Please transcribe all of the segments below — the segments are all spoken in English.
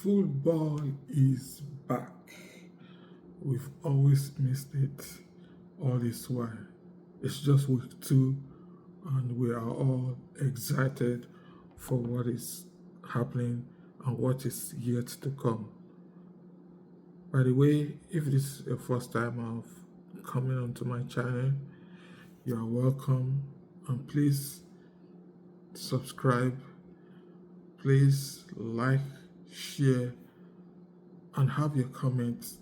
Football is back. We've always missed it all this while. It's just week 2, and we are all excited for what is happening and what is yet to come. By the way, if this is your first time of coming onto my channel, you are welcome, and please subscribe, please like, share, and have your comments.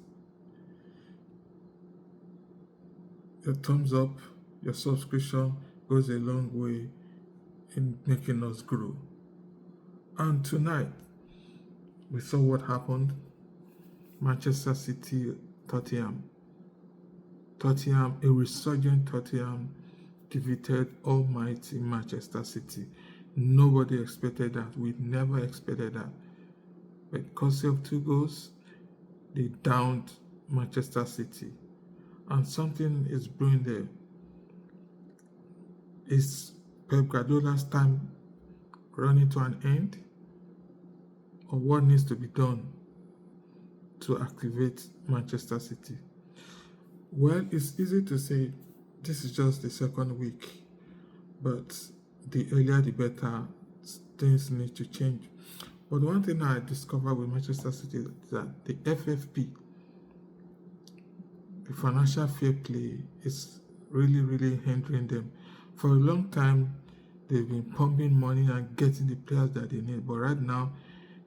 Your thumbs up, your subscription goes a long way in making us grow. And tonight, we saw what happened. Manchester City, Tottenham, a resurgent Tottenham defeated almighty Manchester City. Nobody expected that. We never expected that. But because of 2 goals, they downed Manchester City. And something is brewing there. Is Pep Guardiola's time running to an end? Or what needs to be done to activate Manchester City? Well, it's easy to say this is just the second week, but the earlier the better. Things need to change. But one thing I discovered with Manchester City is that the FFP, the financial fair play, is really hindering them. For a long time, they've been pumping money and getting the players that they need, but right now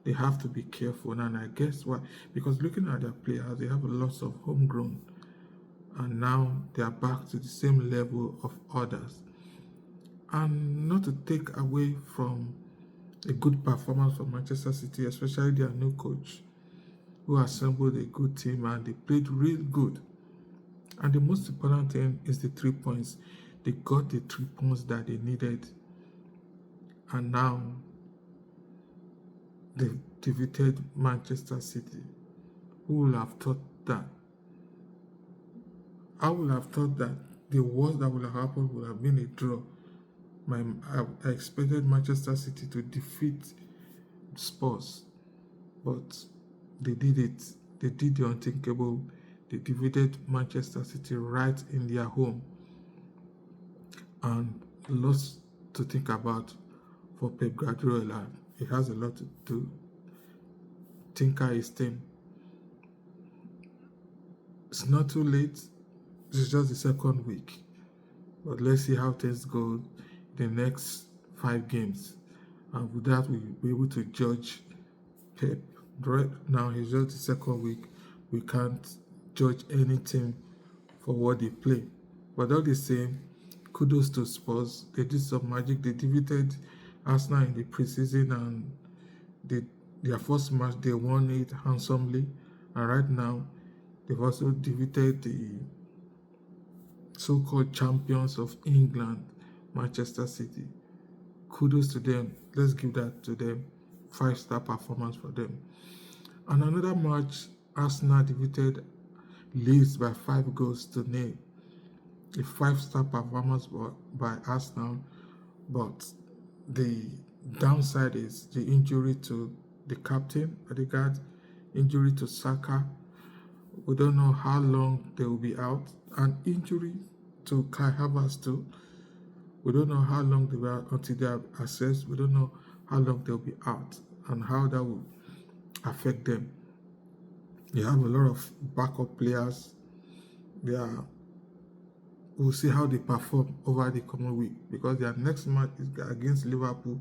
they have to be careful. And I guess why? Because looking at their players, they have lots of homegrown, and now they are back to the same level of others. And not to take away from a good performance from Manchester City, especially their new coach, who assembled a good team and they played real good. And the most important thing is the 3 points. They got the 3 points that they needed, and now they defeated Manchester City. Who would have thought that? I would have thought that the worst that would have happened would have been a draw. I expected Manchester City to defeat Spurs, but they did it. They did the unthinkable. They defeated Manchester City right in their home. And lots to think about for Pep Guardiola. He has a lot to tinker his team. It's not too late. This is just the second week. But let's see how things go the next 5 games. And with that, we'll be able to judge Pep. Right now, it's just the second week. We can't judge any team for what they play. But all the same, kudos to Spurs. They did some magic. They defeated Arsenal in the preseason, and their first match, they won it handsomely. And right now, they've also defeated the so-called champions of England, Manchester City. Kudos to them. Let's give that to them. 5-star performance for them. And another match, Arsenal defeated Leeds by 5 goals to 0. A 5-star performance by Arsenal, but the downside is the injury to the captain, Odegaard, injury to Saka. We don't know how long they will be out, and injury to Kai Havertz too. We don't know how long they will out until they are assessed. We don't know how long they'll be out and how that will affect them. They have a lot of backup players. We'll see how they perform over the coming week, because their next match is against Liverpool.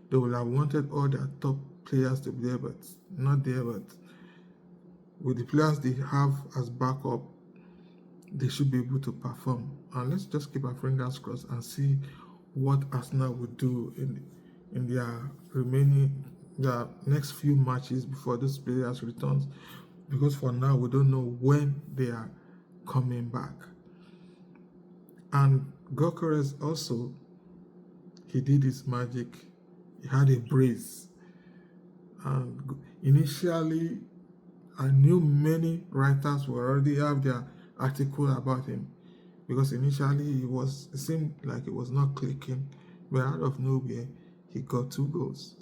They will have wanted all their top players to be there, but not there. But with the players they have as backup, they should be able to perform. And let's just keep our fingers crossed and see what Arsenal will do in their next few matches before those players returns, because for now we don't know when they are coming back. And Gyökeres also, he did his magic. He had a brace. And initially, I knew many writers will already have their article about him, because initially it seemed like it was not clicking, but out of nowhere he got 2 goals.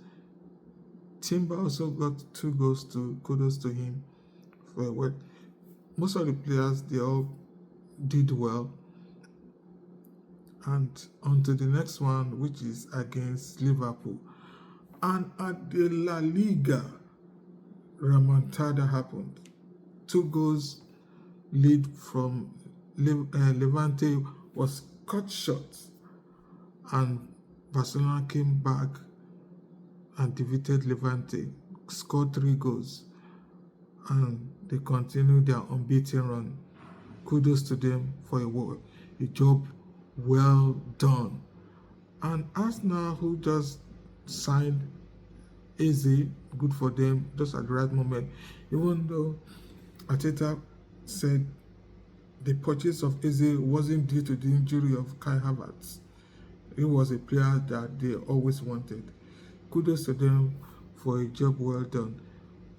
Timber also got 2 goals to kudos to him. Well, most of the players they all did well. And on to the next one, which is against Liverpool. And at the La Liga, remontada happened. 2 goals lead from Levante was cut short, and Barcelona came back and defeated Levante, scored 3 goals, and they continued their unbeaten run. Kudos to them for a job well done. And Arsenal, who just signed Eze, good for them, just at the right moment, even though Arteta said the purchase of Eze wasn't due to the injury of Kai Havertz. He was a player that they always wanted. Kudos to them for a job well done.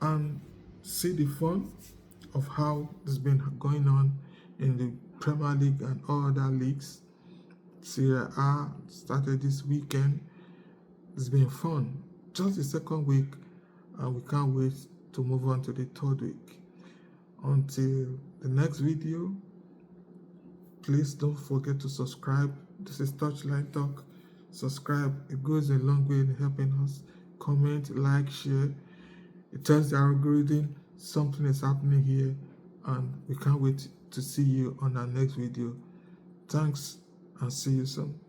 And see the fun of how this has been going on in the Premier League and all other leagues. Serie A started this weekend. It's been fun. Just the second week, and we can't wait to move on to the third week. Until the next video, please don't forget to subscribe. This is Touchline Talk. Subscribe. It goes a long way in helping us. Comment, like, share. It tells the algorithm something is happening here, and we can't wait to see you on our next video. Thanks, and see you soon.